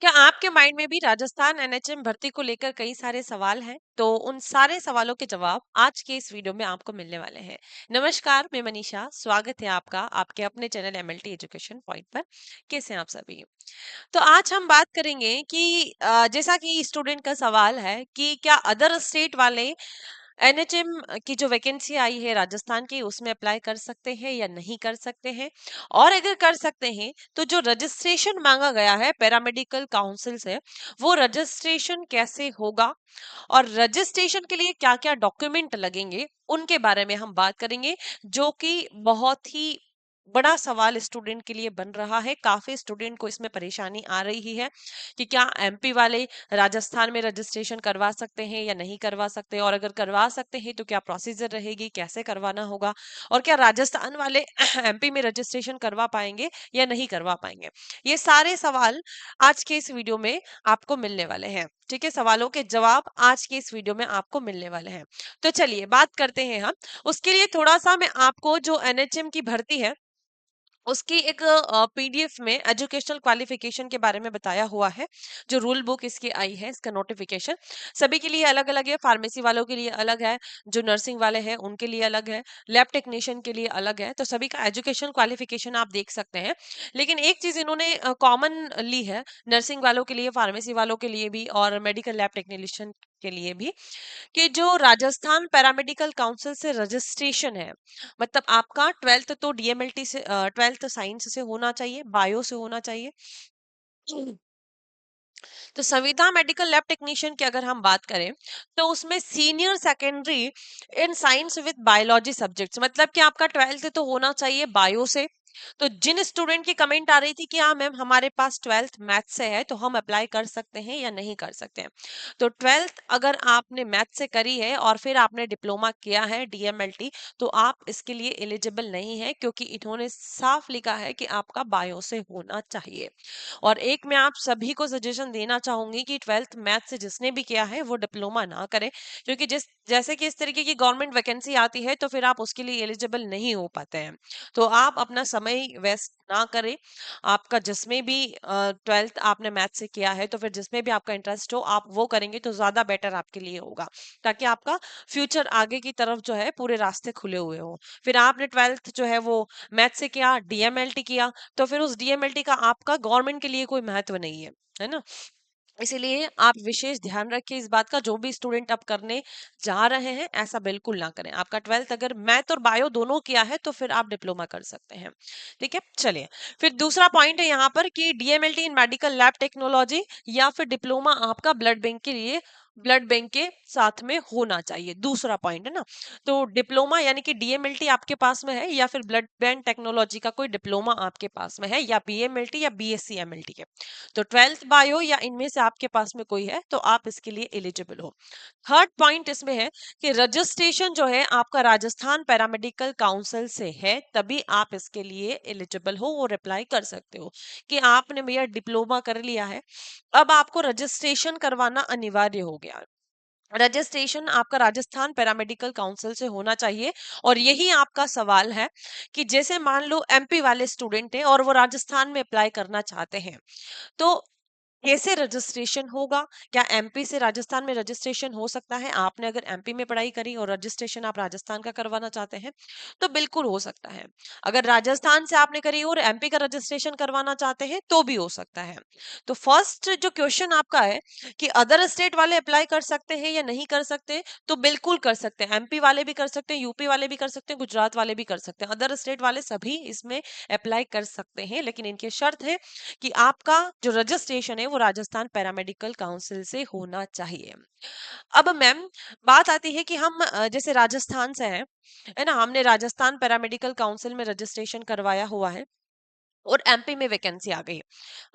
क्या आपके माइंड में भी राजस्थान एनएचएम भर्ती को लेकर कई सारे सवाल हैं? तो उन सारे सवालों के जवाब आज के इस वीडियो में आपको मिलने वाले हैं। नमस्कार, मैं मनीषा। स्वागत है आपका आपके अपने चैनल एमएलटी एजुकेशन पॉइंट पर। कैसे हैं आप सभी? तो आज हम बात करेंगे कि जैसा कि स्टूडेंट का सवाल है कि क्या अदर स्टेट वाले एनएचएम की जो वैकेंसी आई है राजस्थान की उसमें अप्लाई कर सकते हैं या नहीं कर सकते हैं, और अगर कर सकते हैं तो जो रजिस्ट्रेशन मांगा गया है पैरामेडिकल काउंसिल से वो रजिस्ट्रेशन कैसे होगा, और रजिस्ट्रेशन के लिए क्या क्या डॉक्यूमेंट लगेंगे उनके बारे में हम बात करेंगे, जो कि बहुत ही बड़ा सवाल स्टूडेंट के लिए बन रहा है। काफी स्टूडेंट को इसमें परेशानी आ रही है कि क्या एमपी वाले राजस्थान में रजिस्ट्रेशन करवा सकते हैं या नहीं करवा सकते, और अगर करवा सकते हैं तो क्या प्रोसीजर रहेगी, कैसे करवाना होगा, और क्या राजस्थान वाले एमपी में रजिस्ट्रेशन करवा पाएंगे या नहीं करवा पाएंगे। ये सारे सवाल आज के इस वीडियो में आपको मिलने वाले हैं। ठीक है, सवालों के जवाब आज के इस वीडियो में आपको मिलने वाले हैं। तो चलिए बात करते हैं हम। उसके लिए थोड़ा सा मैं आपको जो एनएचएम की भर्ती है उसकी एक पीडीएफ में एजुकेशनल क्वालिफिकेशन के बारे में बताया हुआ है। जो रूल बुक इसकी आई है, इसका नोटिफिकेशन सभी के लिए अलग अलग है। फार्मेसी वालों के लिए अलग है, जो नर्सिंग वाले हैं उनके लिए अलग है, लैब टेक्नीशियन के लिए अलग है। तो सभी का एजुकेशन क्वालिफिकेशन आप देख सकते हैं। लेकिन एक चीज इन्होंने कॉमन ली है, नर्सिंग वालों के लिए, फार्मेसी वालों के लिए भी और मेडिकल लैब टेक्नीशियन के लिए भी, कि जो राजस्थान पैरामेडिकल काउंसिल से रजिस्ट्रेशन है, मतलब आपका ट्वेल्थ तो डीएमएलटी से, ट्वेल्थ साइंस से होना चाहिए, बायो से होना चाहिए। तो संविदा मेडिकल लैब टेक्नीशियन की अगर हम बात करें तो उसमें senior secondary in science with biology subjects, मतलब कि आपका ट्वेल्थ तो होना चाहिए बायो से। तो जिन स्टूडेंट की कमेंट आ रही थी कि हाँ मैम हमारे पास ट्वेल्थ मैथ से है तो हम अप्लाई कर सकते हैं या नहीं कर सकते हैं, तो ट्वेल्थ अगर आपने मैथ से करी है और फिर आपने डिप्लोमा किया है डीएमएलटी, तो आप इसके लिए एलिजिबल नहीं है, क्योंकि इन्होंने साफ लिखा है कि आपका बायो से होना चाहिए। और एक मैं आप सभी को सजेशन देना चाहूंगी कि ट्वेल्थ मैथ से जिसने भी किया है वो डिप्लोमा ना करे, क्योंकि जिस जैसे कि इस तरीके की गवर्नमेंट वैकेंसी आती है तो फिर आप उसके लिए एलिजिबल नहीं हो पाते हैं। तो आप अपना समय वेस्ट ना करें। आपका जिसमें भी ट्वेल्थ आपने मैथ से किया है तो फिर जिसमें भी आपका इंटरेस्ट हो आप वो करेंगे तो ज्यादा बेटर आपके लिए होगा, ताकि आपका फ्यूचर आगे की तरफ जो है पूरे रास्ते खुले हुए हो। फिर आपने ट्वेल्थ जो है वो मैथ से किया, डीएमएलटी किया, तो फिर उस डीएमएलटी का आपका गवर्नमेंट के लिए कोई महत्व नहीं है ना। इसीलिए आप विशेष ध्यान रखिए इस बात का, जो भी स्टूडेंट अब करने जा रहे हैं ऐसा बिल्कुल ना करें। आपका ट्वेल्थ अगर मैथ और बायो दोनों किया है तो फिर आप डिप्लोमा कर सकते हैं। ठीक है, चलिए फिर दूसरा पॉइंट है यहाँ पर कि डीएमएलटी इन मेडिकल लैब टेक्नोलॉजी या फिर डिप्लोमा आपका ब्लड बैंक के लिए, ब्लड बैंक के साथ में होना चाहिए। दूसरा पॉइंट है ना, तो डिप्लोमा यानी कि डीएमएलटी आपके पास में है या फिर ब्लड बैंक टेक्नोलॉजी का कोई डिप्लोमा आपके पास में है, या बीएमएलटी या बीएससी एमएलटी है, तो ट्वेल्थ बायो या इनमें से आपके पास में कोई है तो आप इसके लिए एलिजिबल हो। थर्ड पॉइंट इसमें है कि रजिस्ट्रेशन जो है आपका राजस्थान पैरामेडिकल काउंसिल से है, तभी आप इसके लिए एलिजिबल हो और अप्लाई कर सकते हो। कि आपने भैया डिप्लोमा कर लिया है, अब आपको रजिस्ट्रेशन करवाना अनिवार्य हो गया। रजिस्ट्रेशन आपका राजस्थान पैरामेडिकल काउंसिल से होना चाहिए। और यही आपका सवाल है कि जैसे मान लो एमपी वाले स्टूडेंट हैं और वो राजस्थान में अप्लाई करना चाहते हैं, तो कैसे रजिस्ट्रेशन होगा? क्या एमपी से राजस्थान में रजिस्ट्रेशन हो सकता है? आपने अगर एमपी में पढ़ाई करी और रजिस्ट्रेशन आप राजस्थान का करवाना चाहते हैं तो बिल्कुल हो सकता है। अगर राजस्थान से आपने करी और एमपी का रजिस्ट्रेशन करवाना चाहते हैं तो भी हो सकता है। तो फर्स्ट जो क्वेश्चन आपका है कि अदर स्टेट वाले अप्लाई कर सकते हैं या नहीं कर सकते, तो बिल्कुल कर सकते हैं। एमपी वाले भी कर सकते हैं, यूपी वाले भी कर सकते हैं, गुजरात वाले भी कर सकते हैं। अदर स्टेट वाले सभी इसमें अप्लाई कर सकते हैं, लेकिन इनकी शर्त है कि आपका जो रजिस्ट्रेशन है वो राजस्थान पैरामेडिकल काउंसिल से होना चाहिए। अब मैम बात आती है कि हम जैसे राजस्थान से हैं, है ना, हमने राजस्थान पैरामेडिकल काउंसिल में रजिस्ट्रेशन करवाया हुआ है और एमपी में वैकेंसी आ गई,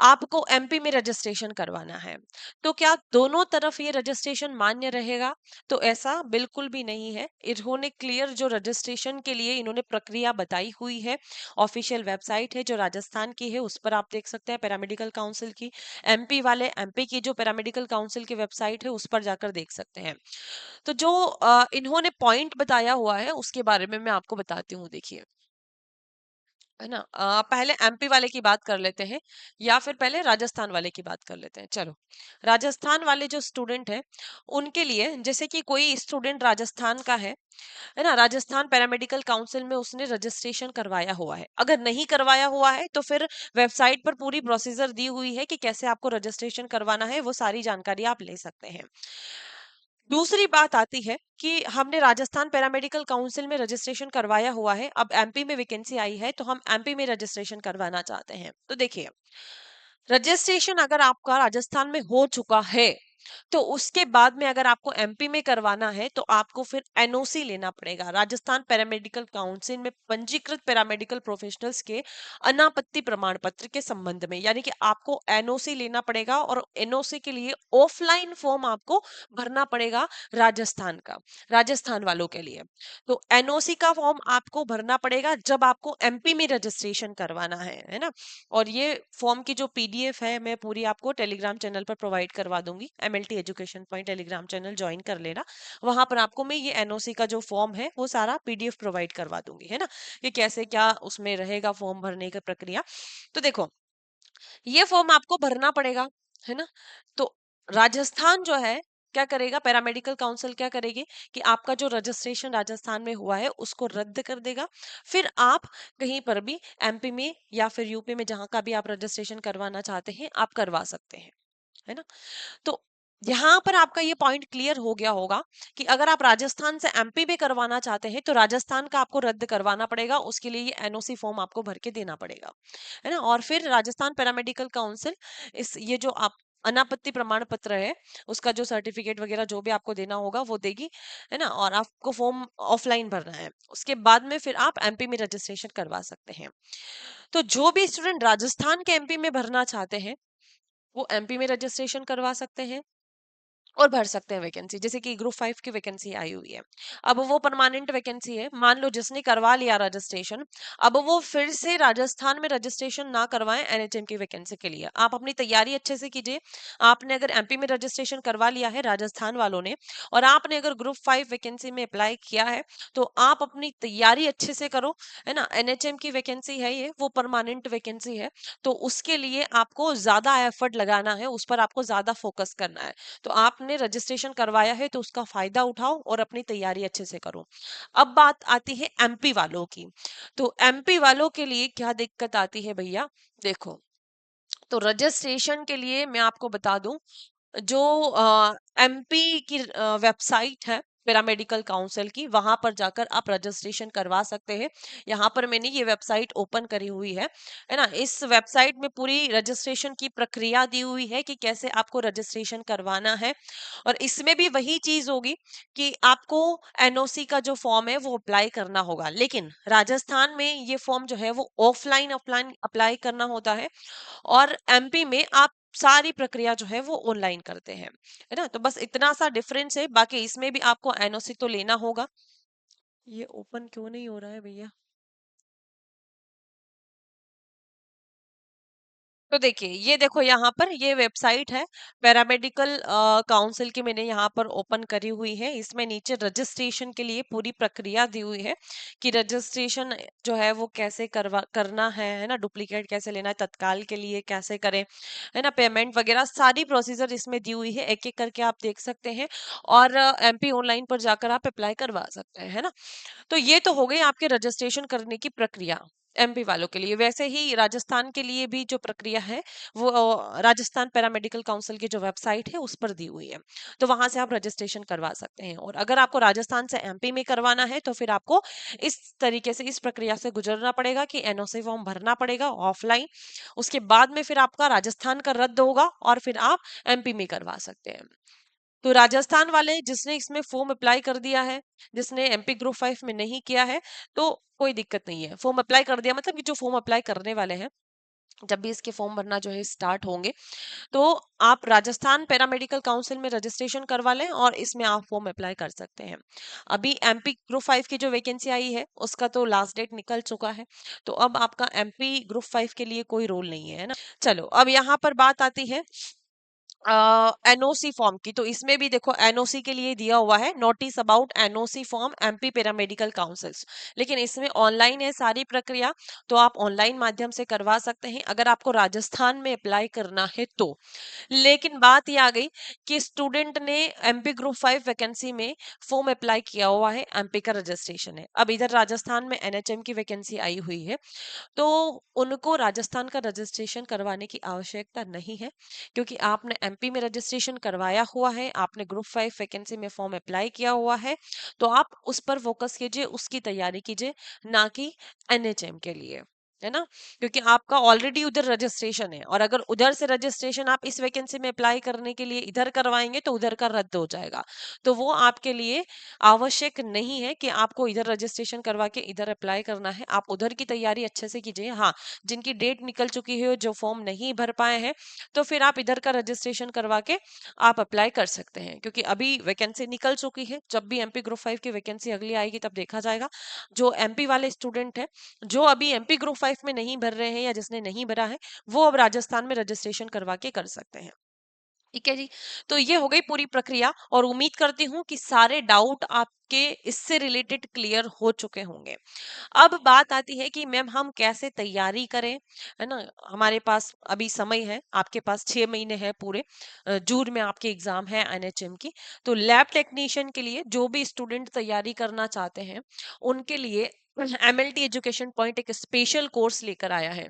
आपको एमपी में रजिस्ट्रेशन करवाना है, तो क्या दोनों तरफ ये रजिस्ट्रेशन मान्य रहेगा? तो ऐसा बिल्कुल भी नहीं है। इन्होंने क्लियर जो रजिस्ट्रेशन के लिए इन्होंने प्रक्रिया बताई हुई है, ऑफिशियल वेबसाइट है जो राजस्थान की है उस पर आप देख सकते हैं पैरामेडिकल काउंसिल की। एमपी वाले एमपी की जो पैरामेडिकल काउंसिल की वेबसाइट है उस पर जाकर देख सकते हैं। तो जो इन्होंने पॉइंट बताया हुआ है उसके बारे में मैं आपको बताती हूँ, देखिए। है ना। पहले एमपी वाले की बात कर लेते हैं या फिर पहले राजस्थान वाले की बात कर लेते हैं। चलो, राजस्थान वाले जो स्टूडेंट हैं उनके लिए, जैसे कि कोई स्टूडेंट राजस्थान का है ना, राजस्थान पैरामेडिकल काउंसिल में उसने रजिस्ट्रेशन करवाया हुआ है। अगर नहीं करवाया हुआ है तो फिर वेबसाइट पर पूरी प्रोसीजर दी हुई है कि कैसे आपको रजिस्ट्रेशन करवाना है, वो सारी जानकारी आप ले सकते हैं। दूसरी बात आती है कि हमने राजस्थान पैरामेडिकल काउंसिल में रजिस्ट्रेशन करवाया हुआ है, अब एमपी में वैकेंसी आई है तो हम एमपी में रजिस्ट्रेशन करवाना चाहते हैं। तो देखिए, रजिस्ट्रेशन अगर आपका राजस्थान में हो चुका है तो उसके बाद में अगर आपको एमपी में करवाना है तो आपको फिर एनओसी लेना पड़ेगा, राजस्थान पैरामेडिकल काउंसिल में पंजीकृत पैरामेडिकल प्रोफेशनल्स के अनापत्ति प्रमाण पत्र के संबंध में, यानी कि आपको एनओसी लेना पड़ेगा और एनओसी के लिए ऑफलाइन फॉर्म आपको भरना पड़ेगा राजस्थान का, राजस्थान वालों के लिए। तो एनओसी का फॉर्म आपको भरना पड़ेगा जब आपको एमपी में रजिस्ट्रेशन करवाना है ना। और ये फॉर्म की जो पीडीएफ है मैं पूरी आपको टेलीग्राम चैनल पर प्रोवाइड करवा दूंगी, MLT education point Telegram channel join कर लेना। वहां पर आपको मैं ये एनओसी का जो फॉर्म है वो सारा पीडीएफ प्रोवाइड करवा दूंगी, है ना, कि कैसे क्या उसमें रहेगा फॉर्म भरने की प्रक्रिया। तो देखो, ये फॉर्म आपको भरना पड़ेगा, है ना। तो राजस्थान जो है क्या करेगा, पैरामेडिकल काउंसिल क्या करेगी कि आपका जो रजिस्ट्रेशन राजस्थान में हुआ है उसको रद्द कर देगा। फिर आप कहीं पर भी एमपी में या फिर यूपी में जहां का भी आप रजिस्ट्रेशन करवाना चाहते हैं आप करवा सकते हैं, है ना। तो यहाँ पर आपका ये पॉइंट क्लियर हो गया होगा कि अगर आप राजस्थान से एमपी में करवाना चाहते हैं तो राजस्थान का आपको रद्द करवाना पड़ेगा, उसके लिए ये एनओसी फॉर्म आपको भर के देना पड़ेगा, है ना। और फिर राजस्थान पैरामेडिकल काउंसिल इस ये जो आप अनापत्ति प्रमाण पत्र है उसका जो सर्टिफिकेट वगैरह जो भी आपको देना होगा वो देगी, है ना। और आपको फॉर्म ऑफलाइन भरना है, उसके बाद में फिर आप एमपी में रजिस्ट्रेशन करवा सकते हैं। तो जो भी स्टूडेंट राजस्थान के एमपी में भरना चाहते हैं वो एमपी में रजिस्ट्रेशन करवा सकते हैं और भर सकते हैं वैकेंसी, जैसे कि ग्रुप 5 की वैकेंसी आई हुई है। अब वो परमानेंट वैकेंसी है, मान लो जिसने करवा लिया रजिस्ट्रेशन, अब वो फिर से राजस्थान में रजिस्ट्रेशन ना करवाएं एनएचएम की वैकेंसी के लिए। आप अपनी तैयारी अच्छे से कीजिए। आपने अगर एमपी में रजिस्ट्रेशन करवा लिया है राजस्थान वालों ने और आपने अगर ग्रुप 5 वैकेंसी में अप्लाई किया है तो आप अपनी तैयारी अच्छे से करो, है ना। एनएचएम की वैकेंसी है ये, वो परमानेंट वैकेंसी है, तो उसके लिए आपको ज्यादा एफर्ट लगाना है, उस पर आपको ज्यादा फोकस करना है। तो आपने रजिस्ट्रेशन करवाया है तो उसका फायदा उठाओ और अपनी तैयारी अच्छे से करो। अब बात आती है एमपी वालों की। तो एमपी वालों के लिए क्या दिक्कत आती है भैया, देखो, तो रजिस्ट्रेशन के लिए मैं आपको बता दूं, जो एमपी की वेबसाइट है पैरामेडिकल काउंसिल की, वहां पर जाकर आप रजिस्ट्रेशन करवा सकते हैं। यहाँ पर मैंने ये वेबसाइट ओपन करी हुई है ना। इस वेबसाइट में पूरी रजिस्ट्रेशन की प्रक्रिया दी हुई है कि कैसे आपको रजिस्ट्रेशन करवाना है। और इसमें भी वही चीज होगी कि आपको एनओसी का जो फॉर्म है वो अप्लाई करना होगा, लेकिन राजस्थान में ये फॉर्म जो है वो ऑफलाइन ऑफलाइन अप्लाई करना होता है और एमपी में आप सारी प्रक्रिया जो है वो ऑनलाइन करते हैं, है ना। तो बस इतना सा डिफरेंस है, बाकी इसमें भी आपको एनओसी तो लेना होगा। ये ओपन क्यों नहीं हो रहा है भैया। तो देखिए, ये देखो यहाँ पर ये वेबसाइट है पैरामेडिकल काउंसिल की, मैंने यहाँ पर ओपन करी हुई है। इसमें नीचे रजिस्ट्रेशन के लिए पूरी प्रक्रिया दी हुई है कि रजिस्ट्रेशन जो है वो कैसे करना है ना, डुप्लीकेट कैसे लेना है, तत्काल के लिए कैसे करें, है ना, पेमेंट वगैरह सारी प्रोसीजर इसमें दी हुई है, एक एक करके आप देख सकते हैं। और एमपी ऑनलाइन पर जाकर आप अप्लाई करवा सकते हैं, है ना। तो ये तो हो गई आपके रजिस्ट्रेशन करने की प्रक्रिया एमपी वालों के लिए। वैसे ही राजस्थान के लिए भी जो प्रक्रिया है वो राजस्थान पैरामेडिकल काउंसिल की जो वेबसाइट है उस पर दी हुई है, तो वहां से आप रजिस्ट्रेशन करवा सकते हैं। और अगर आपको राजस्थान से एमपी में करवाना है तो फिर आपको इस तरीके से, इस प्रक्रिया से गुजरना पड़ेगा कि एनओसी फॉर्म भरना पड़ेगा ऑफलाइन, उसके बाद में फिर आपका राजस्थान का रद्द होगा और फिर आप एमपी में करवा सकते हैं। तो राजस्थान वाले जिसने इसमें फॉर्म अप्लाई कर दिया है, जिसने एमपी ग्रुप 5 में नहीं किया है, तो कोई दिक्कत नहीं है। फॉर्म अप्लाई कर दिया मतलब कि जो फॉर्म अप्लाई करने वाले हैं, जब भी इसके फॉर्म भरना जो है स्टार्ट होंगे, तो आप राजस्थान पैरामेडिकल काउंसिल में रजिस्ट्रेशन करवा लें और इसमें आप फॉर्म अप्लाई कर सकते हैं। अभी एमपी ग्रुप 5 की जो वैकेंसी आई है उसका तो लास्ट डेट निकल चुका है, तो अब आपका एमपी ग्रुप 5 के लिए कोई रोल नहीं है, है ना। चलो, अब यहाँ पर बात आती है एनओसी फॉर्म की, तो इसमें भी देखो एनओसी के लिए दिया हुआ है notice about NOC form MP paramedical councils, लेकिन इसमें ऑनलाइन है सारी प्रक्रिया, तो आप ऑनलाइन माध्यम से करवा सकते हैं अगर आपको राजस्थान में अप्लाई करना है तो। लेकिन बात ये आ गई कि स्टूडेंट ने एमपी ग्रुप 5 वैकेंसी में फॉर्म अप्लाई किया हुआ है, एमपी का रजिस्ट्रेशन है, अब इधर राजस्थान में एनएचएम की वैकेंसी आई हुई है, तो उनको राजस्थान का रजिस्ट्रेशन करवाने की आवश्यकता नहीं है, क्योंकि आपने एमपी में रजिस्ट्रेशन करवाया हुआ है, आपने ग्रुप 5 वैकेंसी में फॉर्म अप्लाई किया हुआ है, तो आप उस पर फोकस कीजिए, उसकी तैयारी कीजिए, ना कि एनएचएम के लिए, है ना, क्योंकि आपका ऑलरेडी उधर रजिस्ट्रेशन है, और अगर उधर से रजिस्ट्रेशन आप इस वैकेंसी में अप्लाई करने के लिए इधर करवाएंगे तो उधर का रद्द हो जाएगा, तो वो आपके लिए आवश्यक नहीं है कि आपको इधर रजिस्ट्रेशन करवा के इधर अप्लाई करना है, आप उधर की तैयारी अच्छे से कीजिए। हाँ, जिनकी डेट निकल चुकी है, जो फॉर्म नहीं भर पाए हैं, तो फिर आप इधर का रजिस्ट्रेशन करवा के आप अप्लाई कर सकते हैं, क्योंकि अभी वैकेंसी निकल चुकी है, जब भी एमपी ग्रुप 5 की वैकेंसी अगली आएगी तब देखा जाएगा। जो एमपी वाले स्टूडेंट हैं, जो अभी एमपी ग्रुप 5 में नहीं भर रहे हैं या जिसने नहीं भरा है, वो अब राजस्थान में रजिस्ट्रेशन करवा के कर सकते हैं। ठीक है जी, तो ये हो गई पूरी प्रक्रिया, और उम्मीद करती हूँ कि सारे डाउट आपके इससे रिलेटेड क्लियर हो चुके होंगे। अब बात आती है कि मैम हम कैसे तैयारी करें, है ना, हमारे पास अभी समय है, आपके पास 6 महीने हैं पूरे, जून में आपके एग्जाम है एनएचएम की, तो लैब टेक्नीशियन के लिए जो भी स्टूडेंट तैयारी करना चाहते हैं, उनके लिए एमएलटी एजुकेशन पॉइंट एक स्पेशल कोर्स लेकर आया है।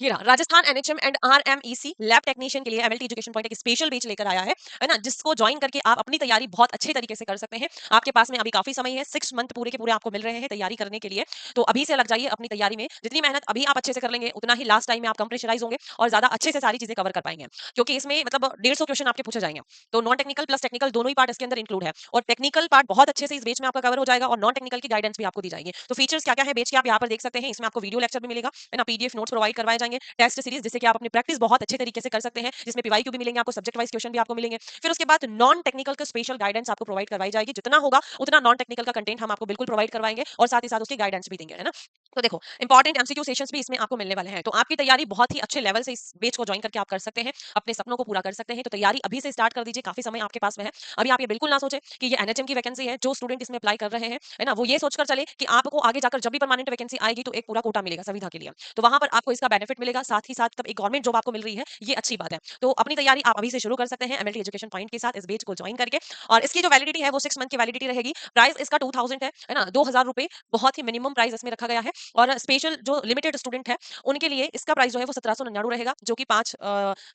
ये रहा Rajasthan NHM and RMEC lab technician के लिए एमएलटी एजुकेशन पॉइंट एक स्पेशल बैच लेकर आया है ना, जिसको ज्वाइन करके आप अपनी तैयारी बहुत अच्छे तरीके से कर सकते हैं। आपके पास में अभी काफी समय है, 6 मंथ पूरे के पूरे आपको मिल रहे हैं तैयारी करने के लिए, तो अभी से लग जाइए अपनी तैयारी में, जितनी मेहनत अभी आप अच्छे से कर लेंगे उतना ही लास्ट टाइम में आप कम प्रेशराइज होंगे और ज्यादा अच्छे से सारी चीजें कवर कर पाएंगे, क्योंकि इसमें मतलब 150 क्वेश्चन आपके पूछे जाएंगे, तो नॉन टेक्निकल प्लस टेक्निकल दोनों ही पार्ट इसके अंदर इंक्लूड है, और टेक्निकल पार्ट बहुत अच्छे से इस बेच में आपका कवर हो जाएगा, और नॉन टेक्निकल की गाइडेंस भी आपको दी जाएगी। तो फीचर्स क्या क्या है बेच के आप यहाँ पर देख सकते हैं, इसमें आपको वीडियो लेक्चर भी मिलेगा, है ना, पीडीएफ नोट्स प्रोवाइड करवाए जाएंगे, टेस्ट सीरीज जिससे कि आप अपनी प्रैक्टिस बहुत अच्छे तरीके से कर सकते हैं, जिसमें पीवाईक्यू भी मिलेंगे आपको, सब्जेक्ट वाइज क्वेश्चन भी आपको मिलेंगे। फिर उसके बाद नॉन टेक्निकल का स्पेशल गाइडेंस आपको प्रोवाइड करवाई जाएगी, जितना होगा उतना नॉन टेक्निकल का कंटेंट हम आपको बिल्कुल प्रोवाइड करवाएंगे, और साथ ही साथ उसकी गाइडेंस भी देंगे, है ना। तो देखो इंपॉर्टेंट एमसीक्यू सेशंस भी इसमें आपको मिलने वाले हैं, तो आपकी तैयारी बहुत ही अच्छे लेवल से इस बेच को ज्वाइन करके आप कर सकते हैं, अपने सपनों को पूरा कर सकते हैं। तो तैयारी अभी से स्टार्ट कर दीजिए, काफी समय आपके पास में है। अभी आप ये बिल्कुल ना सोचें कि ये एनएचएम की वैकेंसी है, जो स्टूडेंट इसमें अप्लाई कर रहे हैं, है ना, वो ये सोचकर चले कि आपको आगे जाकर जब भी परमानेंट वैकेंसी आएगी तो एक पूरा कोटा मिलेगा संविधा के लिए, तो वहां पर आपको इसका बेनिफिट मिलेगा, साथ ही साथ तब एक गवर्नमेंट जॉब आपको मिल रही है, ये अच्छी बात है। तो अपनी तैयारी आप अभी से शुरू कर सकते हैं एमएलटी एजुकेशन पॉइंट के साथ, इस बेच को ज्वाइन करके, और इसकी जो वैलिडिटी है वो 6 मंथ की वैलिडिटी रहेगी। प्राइस इसका 2000 है ना, 2000 रुपए बहुत ही मिनिमम प्राइस इसमें रखा गया है, और स्पेशल जो लिमिटेड स्टूडेंट है उनके लिए इसका प्राइस जो है वो 1799 रहेगा, जो कि 5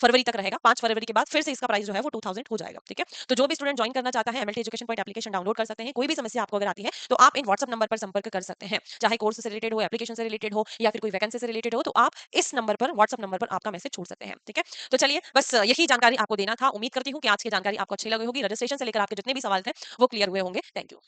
फरवरी तक रहेगा। 5 फरवरी के बाद फिर से इसका प्राइस जो है वो 2000 हो जाएगा। ठीक है, तो जो भी स्टूडेंट ज्वाइन करना चाहता है MLT education point application download कर सकते हैं। कोई भी समस्या आपको अगर आती है तो आप इन व्हाट्सएप नंबर पर संपर्क कर सकते हैं, चाहे कोर्स से रिलेटेड हो, एप्लीकेशन से रिलेटेड हो, या फिर कोई वैकेंसी से रिलेटेड हो, तो आप इस नंबर पर व्हाट्सएप नंबर पर आपका मैसेज छोड़ सकते हैं। ठीक है, तो चलिए बस यही जानकारी आपको देना था। उम्मीद करती हूँ कि आज की जानकारी आपको अच्छी लगी होगी। रजिस्ट्रेशन से लेकर आपके जितने भी सवाल थे वो क्लियर हुए होंगे। Thank you.